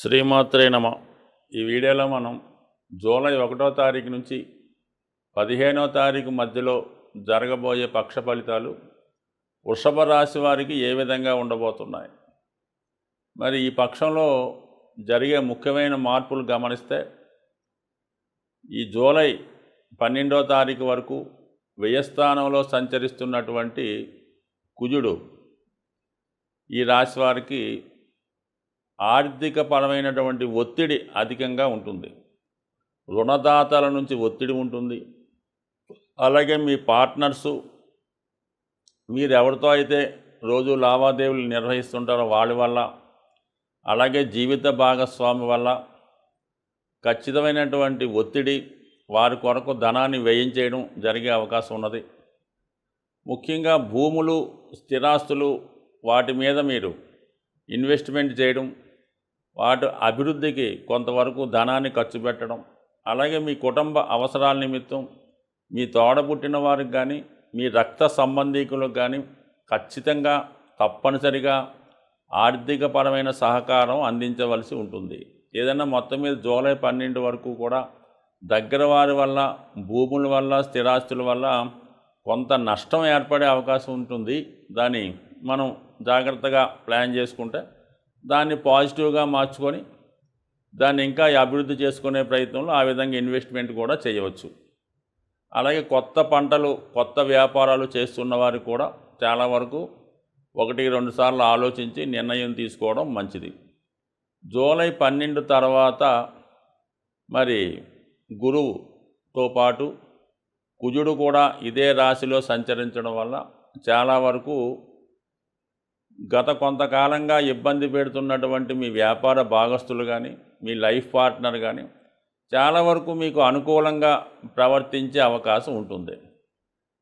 శ్రీమాత్రే నమ. ఈ వీడియోలో మనం జూలై 1వ తారీఖు నుంచి 15వ తారీఖు మధ్యలో జరగబోయే పక్ష ఫలితాలు వృషభ రాశి వారికి ఏ విధంగా ఉండబోతున్నాయి, మరి ఈ పక్షంలో జరిగే ముఖ్యమైన మార్పులు గమనిస్తే ఈ జూలై 12వ తారీఖు వరకు వ్యయస్థానంలో సంచరిస్తున్నటువంటి కుజుడు ఈ రాశి వారికి ఆర్థిక పరమైనటువంటి ఒత్తిడి అధికంగా ఉంటుంది. రుణదాతల నుంచి ఒత్తిడి ఉంటుంది. అలాగే మీ పార్ట్నర్సు, మీరు ఎవరితో అయితే రోజు లావాదేవీలు నిర్వహిస్తుంటారో వాళ్ళ వల్ల, అలాగే జీవిత భాగస్వామి వల్ల ఖచ్చితమైనటువంటి ఒత్తిడి, వారి కొరకు ధనాన్ని వ్యయం చేయడం జరిగే అవకాశం ఉన్నది. ముఖ్యంగా భూములు, స్థిరాస్తులు, వాటి మీద మీరు ఇన్వెస్ట్మెంట్ చేయడం, వాటి అభివృద్ధికి కొంతవరకు ధనాన్ని ఖర్చు పెట్టడం, అలాగే మీ కుటుంబ అవసరాల నిమిత్తం మీ తోడబుట్టిన వారికి కానీ మీ రక్త సంబంధీకులకు కానీ ఖచ్చితంగా తప్పనిసరిగా ఆర్థికపరమైన సహకారం అందించవలసి ఉంటుంది. ఏదైనా మొత్తం మీద జూలై 12 వరకు కూడా దగ్గర వారి వల్ల, భూముల వల్ల, స్థిరాస్తుల వల్ల కొంత నష్టం ఏర్పడే అవకాశం ఉంటుంది. దాన్ని మనం జాగ్రత్తగా ప్లాన్ చేసుకుంటే దాన్ని పాజిటివ్గా మార్చుకొని దాన్ని ఇంకా అభివృద్ధి చేసుకునే ప్రయత్నంలో ఆ విధంగా ఇన్వెస్ట్మెంట్ కూడా చేయవచ్చు. అలాగే కొత్త పంటలు, కొత్త వ్యాపారాలు చేస్తున్న వారికి కూడా చాలా వరకు 1-2 సార్లు ఆలోచించి నిర్ణయం తీసుకోవడం మంచిది. జూలై 12 తర్వాత మరి గురువుతో పాటు కుజుడు కూడా ఇదే రాశిలో సంచరించడం వల్ల చాలా వరకు గత కొంతకాలంగా ఇబ్బంది పెడుతున్నటువంటి మీ వ్యాపార భాగస్తులు కానీ, మీ లైఫ్ పార్ట్నర్ కానీ చాలా వరకు మీకు అనుకూలంగా ప్రవర్తించే అవకాశం ఉంటుంది.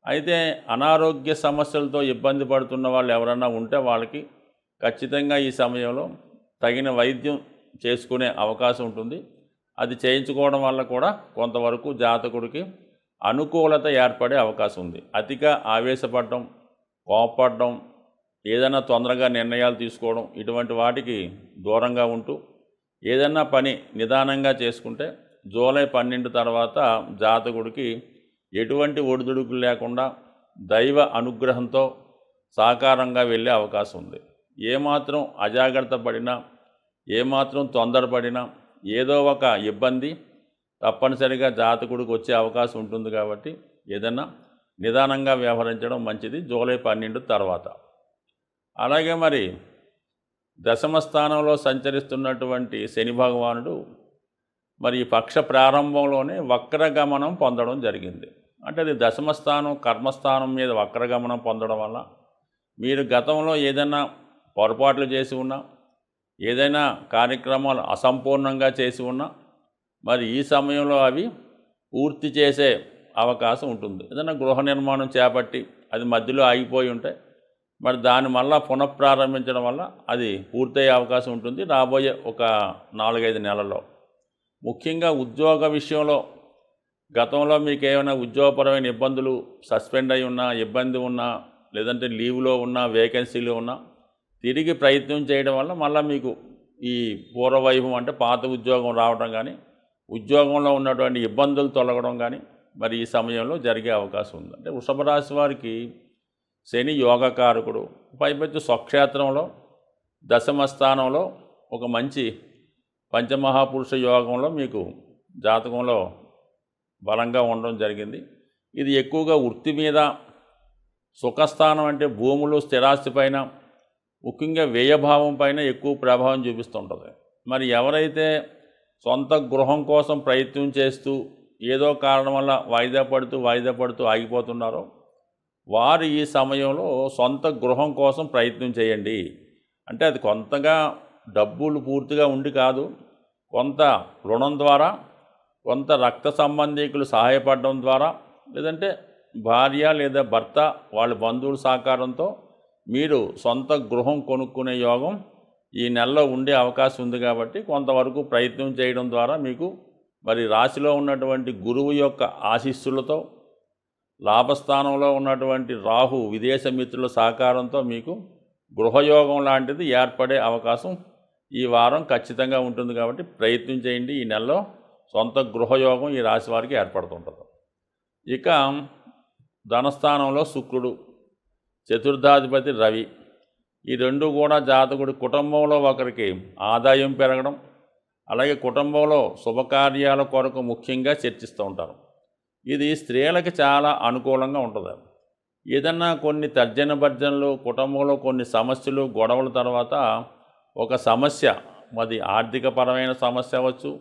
అయితే అనారోగ్య సమస్యలతో ఇబ్బంది పడుతున్న వాళ్ళు ఎవరన్నా ఉంటే వాళ్ళకి ఖచ్చితంగా ఈ సమయంలో తగిన వైద్యం చేసుకునే అవకాశం ఉంటుంది. అది చేయించుకోవడం వల్ల కూడా కొంతవరకు జాతకుడికి అనుకూలత ఏర్పడే అవకాశం ఉంది. అతిగా ఆవేశపడడం, కోపపడడం, ఏదైనా తొందరగా నిర్ణయాలు తీసుకోవడం, ఇటువంటి వాటికి దూరంగా ఉంటూ ఏదైనా పని నిదానంగా చేసుకుంటే జూలై 12 తర్వాత జాతకుడికి ఎటువంటి ఒడిదుడుకులు లేకుండా దైవ అనుగ్రహంతో సాకారంగా వెళ్ళే అవకాశం ఉంది. ఏమాత్రం అజాగ్రత్త పడినా, ఏమాత్రం తొందరపడినా ఏదో ఒక ఇబ్బంది తప్పనిసరిగా జాతకుడికి వచ్చే అవకాశం ఉంటుంది. కాబట్టి ఏదైనా నిదానంగా వ్యవహరించడం మంచిది జూలై 12 తర్వాత. అలాగే మరి దశమ స్థానంలో సంచరిస్తున్నటువంటి శని భగవానుడు మరి ఈ పక్ష ప్రారంభంలోనే వక్రగమనం పొందడం జరిగింది. అంటే అది దశమ స్థానం, కర్మస్థానం మీద వక్రగమనం పొందడం వల్ల మీరు గతంలో ఏదైనా పొరపాట్లు చేసి ఉన్నా, ఏదైనా కార్యక్రమాలు అసంపూర్ణంగా చేసి ఉన్నా మరి ఈ సమయంలో అవి పూర్తి చేసే అవకాశం ఉంటుంది. ఏదైనా గృహ నిర్మాణం చేపట్టి అది మధ్యలో ఆగిపోయి ఉంటే మరి దాని మళ్ళా పునఃప్రారంభించడం వల్ల అది పూర్తయ్యే అవకాశం ఉంటుంది రాబోయే ఒక 4-5 నెలల్లో. ముఖ్యంగా ఉద్యోగ విషయంలో గతంలో మీకు ఏమైనా ఉద్యోగపరమైన ఇబ్బందులు, సస్పెండ్ అయి ఉన్నా, ఇబ్బంది ఉన్నా, లేదంటే లీవ్లో ఉన్నా, వేకెన్సీలో ఉన్నా తిరిగి ప్రయత్నం చేయడం వల్ల మళ్ళీ మీకు ఈ పూర్వవైభవం అంటే పాత ఉద్యోగం రావడం కానీ, ఉద్యోగంలో ఉన్నటువంటి ఇబ్బందులు తొలగడం కానీ మరి ఈ సమయంలో జరిగే అవకాశం ఉంది. అంటే వృషభ రాశి వారికి శని యోగకారకుడు, పైపెచ్చు స్వక్షేత్రంలో దశమ స్థానంలో ఒక మంచి పంచమహాపురుష యోగంలో మీకు జాతకంలో బలంగా ఉండడం జరిగింది. ఇది ఎక్కువగా వృత్తి మీద, సుఖస్థానం అంటే భూములు, స్థిరాస్తి పైన, ముఖ్యంగా వ్యయభావం పైన ఎక్కువ ప్రభావం చూపిస్తుంటుంది. మరి ఎవరైతే సొంత గృహం కోసం ప్రయత్నం చేస్తూ ఏదో కారణం వల్ల వాయిదా పడుతూ ఆగిపోతున్నారో వారు ఈ సమయంలో సొంత గృహం కోసం ప్రయత్నం చేయండి. అంటే అది కొంతగా డబ్బులు పూర్తిగా ఉండి కాదు, కొంత రుణం ద్వారా, కొంత రక్త సంబంధీకులు సహాయపడడం ద్వారా, లేదంటే భార్య లేదా భర్త వాళ్ళ బంధువుల సహకారంతో మీరు సొంత గృహం కొనుక్కునే యోగం ఈ నెలలో ఉండే అవకాశం ఉంది. కాబట్టి కొంతవరకు ప్రయత్నం చేయడం ద్వారా మీకు మరి రాశిలో ఉన్నటువంటి గురువు యొక్క ఆశీస్సులతో, లాభస్థానంలో ఉన్నటువంటి రాహు విదేశ మిత్రుల సహకారంతో మీకు గృహయోగం లాంటిది ఏర్పడే అవకాశం ఈ వారం ఖచ్చితంగా ఉంటుంది కాబట్టి ప్రయత్నం చేయండి. ఈ నెలలో సొంత గృహయోగం ఈ రాశి వారికి ఏర్పడుతుంటుంది. ఇక ధనస్థానంలో శుక్రుడు, చతుర్థాధిపతి రవి, ఈ రెండు కూడా జాతకుడి కుటుంబంలో ఒకరికి ఆదాయం పెరగడం, అలాగే కుటుంబంలో శుభకార్యాల కొరకు ముఖ్యంగా చర్చిస్తూ ఉంటారు. ఇది స్త్రీలకి చాలా అనుకూలంగా ఉంటుంది. ఏదన్నా కొన్ని తర్జన భర్జనలు, కుటుంబంలో కొన్ని సమస్యలు, గొడవల తర్వాత ఒక సమస్య, అది ఆర్థికపరమైన సమస్య అవ్వచ్చు,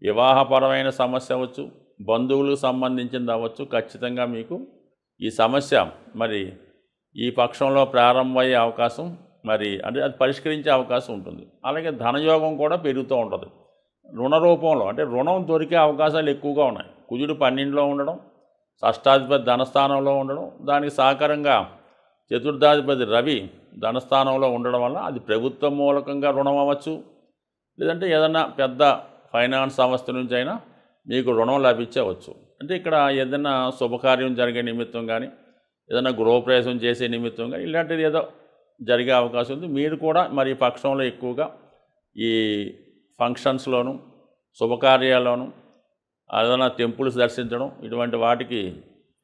వివాహపరమైన సమస్య అవ్వచ్చు, బంధువులకు సంబంధించింది అవ్వచ్చు, ఖచ్చితంగా మీకు ఈ సమస్య మరి ఈ పక్షంలో ప్రారంభమయ్యే అవకాశం మరి అంటే అది పరిష్కరించే అవకాశం ఉంటుంది. అలాగే ధనయోగం కూడా పెరుగుతూ ఉంటుంది. రుణ రూపంలో అంటే రుణం దొరికే అవకాశాలు ఎక్కువగా ఉన్నాయి. కుజుడు 12లో ఉండడం, షష్టాధిపతి ధనస్థానంలో ఉండడం, దానికి సహకారంగా చతుర్థాధిపతి రవి ధనస్థానంలో ఉండడం వల్ల అది ప్రభుత్వం మూలకంగా రుణం అవ్వచ్చు, లేదంటే ఏదన్నా పెద్ద ఫైనాన్స్ సంస్థ నుంచి అయినా మీకు రుణం లభించవచ్చు. అంటే ఇక్కడ ఏదైనా శుభకార్యం జరిగే నిమిత్తం కానీ, ఏదైనా గృహప్రవేశం చేసే నిమిత్తం కానీ ఇలాంటిది ఏదో జరిగే అవకాశం ఉంది. మీరు కూడా మరి పక్షంలో ఎక్కువగా ఈ ఫంక్షన్స్లోను, శుభకార్యాల్లోనూ, ఏదైనా టెంపుల్స్ దర్శించడం ఇటువంటి వాటికి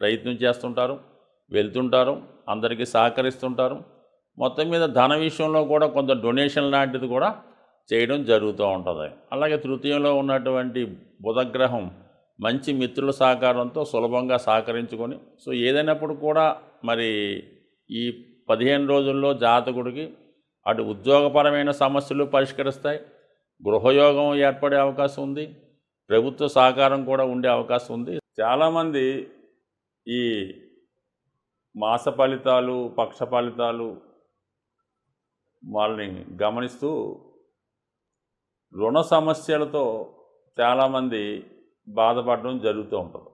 ప్రయత్నం చేస్తుంటారు, వెళ్తుంటారు, అందరికీ సహకరిస్తుంటారు. మొత్తం మీద ధన విషయంలో కూడా కొంత డొనేషన్ లాంటిది కూడా చేయడం జరుగుతూ ఉంటుంది. అలాగే తృతీయంలో ఉన్నటువంటి బుధగ్రహం మంచి మిత్రుల సహకారంతో సులభంగా సహకరించుకొని, సో ఏదైనప్పుడు కూడా మరి ఈ 15 రోజుల్లో జాతకుడికి అటు ఉద్యోగపరమైన సమస్యలు పరిష్కరిస్తాయి, గృహయోగం ఏర్పడే అవకాశం ఉంది, ప్రభుత్వ సహకారం కూడా ఉండే అవకాశం ఉంది. చాలామంది ఈ మాస ఫలితాలు, పక్ష ఫలితాలు వాళ్ళని గమనిస్తూ రుణ సమస్యలతో చాలామంది బాధపడడం జరుగుతూ ఉంటుంది.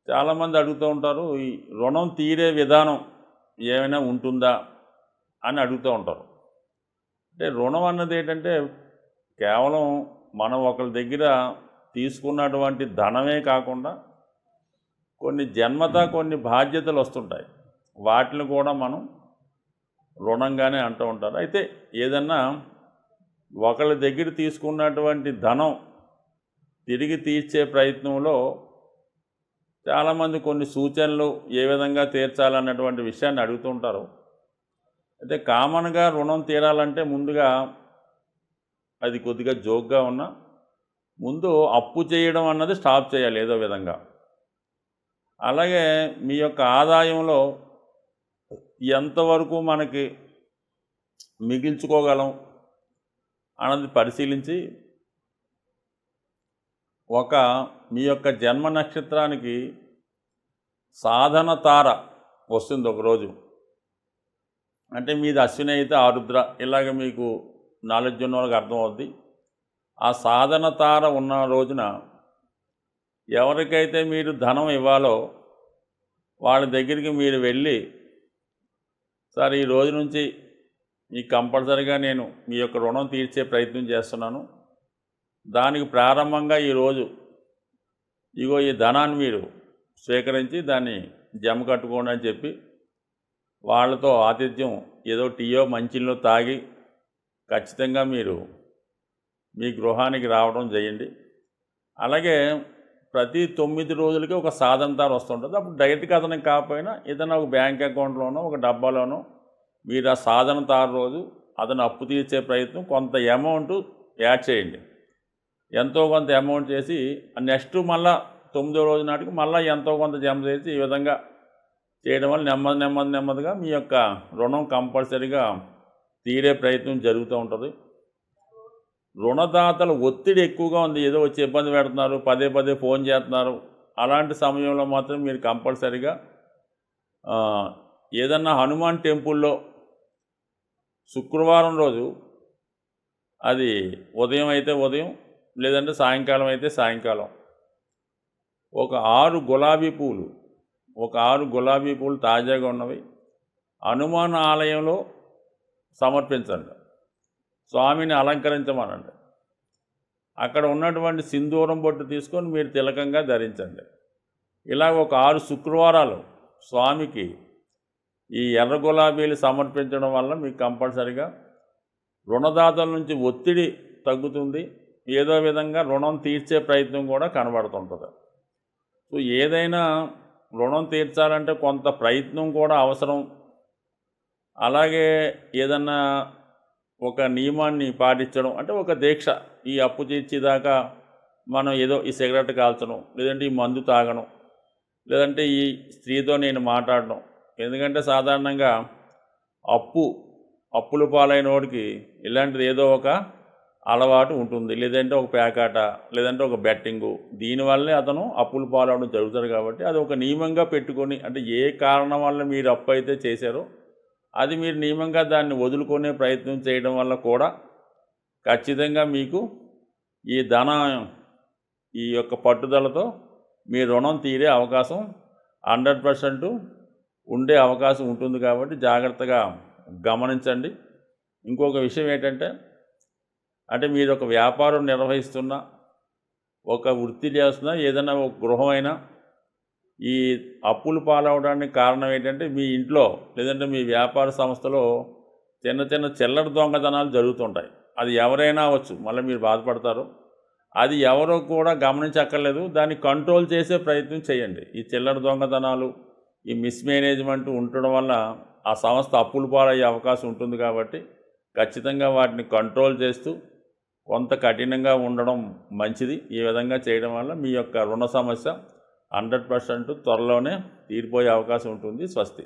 చాలామంది అడుగుతూ ఉంటారు, ఈ రుణం తీరే విధానం ఏమైనా ఉంటుందా అని అడుగుతూ ఉంటారు. అంటే రుణం అన్నది ఏంటంటే కేవలం మనం ఒకరి దగ్గర తీసుకున్నటువంటి ధనమే కాకుండా కొన్ని జన్మత కొన్ని బాధ్యతలు వస్తుంటాయి, వాటిని కూడా మనం రుణంగానే అంటూ ఉంటారు. అయితే ఏదన్నా ఒకళ్ళ దగ్గర తీసుకున్నటువంటి ధనం తిరిగి తీర్చే ప్రయత్నంలో చాలామంది కొన్ని సూచనలు ఏ విధంగా తీర్చాలన్నటువంటి విషయాన్ని అడుగుతుంటారు. అయితే కామన్గా రుణం తీరాలంటే ముందుగా అది కొద్దిగా జోక్గా ఉన్నా ముందు అప్పు చేయడం అన్నది స్టాప్ చేయాలి ఏదో విధంగా. అలాగే మీ యొక్క ఆదాయంలో ఎంతవరకు మనకి మిగిల్చుకోగలం అన్నది పరిశీలించి మీ యొక్క జన్మ నక్షత్రానికి సాధన తార వస్తుంది ఒకరోజు. అంటే మీది అశ్విని అయితే ఆరుద్ర, ఇలాగ మీకు నాలెడ్జ్ ఉన్న వాళ్ళకి అర్థమవుద్ది. ఆ సాధన తార ఉన్న రోజున ఎవరికైతే మీరు ధనం ఇవ్వాలో వాళ్ళ దగ్గరికి మీరు వెళ్ళి, సార్ ఈ రోజు నుంచి మీకు కంపల్సరీగా నేను మీ యొక్క రుణం తీర్చే ప్రయత్నం చేస్తున్నాను, దానికి ప్రారంభంగా ఈరోజు ఇగో ఈ ధనాన్ని మీరు స్వీకరించి దాన్ని జమ కట్టుకోండి అని చెప్పి వాళ్ళతో ఆతిథ్యం ఏదో టీయో మంచిలో తాగి ఖచ్చితంగా మీరు మీ గృహానికి రావడం చేయండి. అలాగే ప్రతి 9 రోజులకి ఒక సాధన తార వస్తుంటుంది. అప్పుడు డైరెక్ట్గా అతనికి కాకపోయినా ఏదైనా ఒక బ్యాంక్ అకౌంట్లోనో ఒక డబ్బాలోనో మీరు ఆ సాధన తార రోజు అతను అప్పు తీర్చే ప్రయత్నం కొంత అమౌంట్ యాడ్ చేయండి. ఎంతో కొంత అమౌంట్ చేసి నెక్స్ట్ మళ్ళీ 9వ రోజు నాటికి మళ్ళీ ఎంతో కొంత జమ చేసి ఈ విధంగా చేయడం వల్ల నెమ్మదిగా మీ యొక్క రుణం కంపల్సరీగా తీరే ప్రయత్నం జరుగుతూ ఉంటుంది. రుణదాతల ఒత్తిడి ఎక్కువగా ఉంది, ఏదో వచ్చి ఇబ్బంది పెడుతున్నారు, పదే ఫోన్ చేస్తున్నారు. అలాంటి సమయంలో మాత్రం మీరు కంపల్సరీగా ఏదన్నా హనుమాన్ టెంపుల్లో శుక్రవారం రోజు, అది ఉదయం అయితే ఉదయం, లేదంటే సాయంకాలం అయితే సాయంకాలం, ఒక 6 గులాబీ పూలు తాజాగా ఉన్నవి హనుమాన్ ఆలయంలో సమర్పించండి. స్వామిని అలంకరించమనండి. అక్కడ ఉన్నటువంటి సింధూరం బొట్టు తీసుకొని మీరు తిలకంగా ధరించండి. ఇలా ఒక 6 శుక్రవారాలు స్వామికి ఈ ఎర్ర గులాబీలు సమర్పించడం వల్ల మీకు కంపల్సరిగా రుణదాతల నుంచి ఒత్తిడి తగ్గుతుంది, ఏదో విధంగా రుణం తీర్చే ప్రయత్నం కూడా కనబడుతుంటుంది. సో ఏదైనా రుణం తీర్చాలంటే కొంత ప్రయత్నం కూడా అవసరం. అలాగే ఏదన్నా ఒక నియమాన్ని పాటించడం, అంటే ఒక దీక్ష, ఈ అప్పు తీర్చేదాకా మనం ఏదో ఈ సిగరెట్ కాల్చడం, లేదంటే ఈ మందు తాగడం, లేదంటే ఈ స్త్రీతో నేను మాట్లాడడం. ఎందుకంటే సాధారణంగా అప్పుల పాలైన వాడికి ఇలాంటిది ఏదో ఒక అలవాటు ఉంటుంది, లేదంటే ఒక పేకాట, లేదంటే ఒక బెట్టింగు. దీనివల్లే అతను అప్పుల పాలవడం జరుగుతుంది. కాబట్టి అది ఒక నియమంగా పెట్టుకొని, అంటే ఏ కారణం వల్ల మీరు అప్పు అయితే చేశారో అది మీరు నియమంగా దాన్ని వదులుకునే ప్రయత్నం చేయడం వల్ల కూడా ఖచ్చితంగా మీకు ఈ యొక్క పట్టుదలతో మీ రుణం తీరే అవకాశం 100% ఉండే అవకాశం ఉంటుంది. కాబట్టి జాగ్రత్తగా గమనించండి. ఇంకొక విషయం ఏంటంటే, అంటే మీరు ఒక వ్యాపారం నిర్వహిస్తున్నా, ఒక వృత్తి చేస్తున్నా, ఏదైనా ఒక గృహమైనా, ఈ అప్పులు పాలవడానికి కారణం ఏంటంటే మీ ఇంట్లో లేదంటే మీ వ్యాపార సంస్థలో చిన్న చిన్న చిల్లర దొంగతనాలు జరుగుతుంటాయి. అది ఎవరైనా అవ్వచ్చు, మళ్ళీ మీరు బాధపడతారు. అది ఎవరో కూడా గమనించక్కర్లేదు, దాన్ని కంట్రోల్ చేసే ప్రయత్నం చేయండి. ఈ చిల్లర దొంగతనాలు, ఈ మిస్మేనేజ్మెంట్ ఉండడం వల్ల ఆ సంస్థ అప్పులు పాలయ్యే అవకాశం ఉంటుంది. కాబట్టి ఖచ్చితంగా వాటిని కంట్రోల్ చేస్తూ కొంత కఠినంగా ఉండడం మంచిది. ఈ విధంగా చేయడం వల్ల మీ యొక్క రుణ సమస్య 100% త్వరలోనే తీరిపోయే అవకాశం ఉంటుంది. స్వస్తి.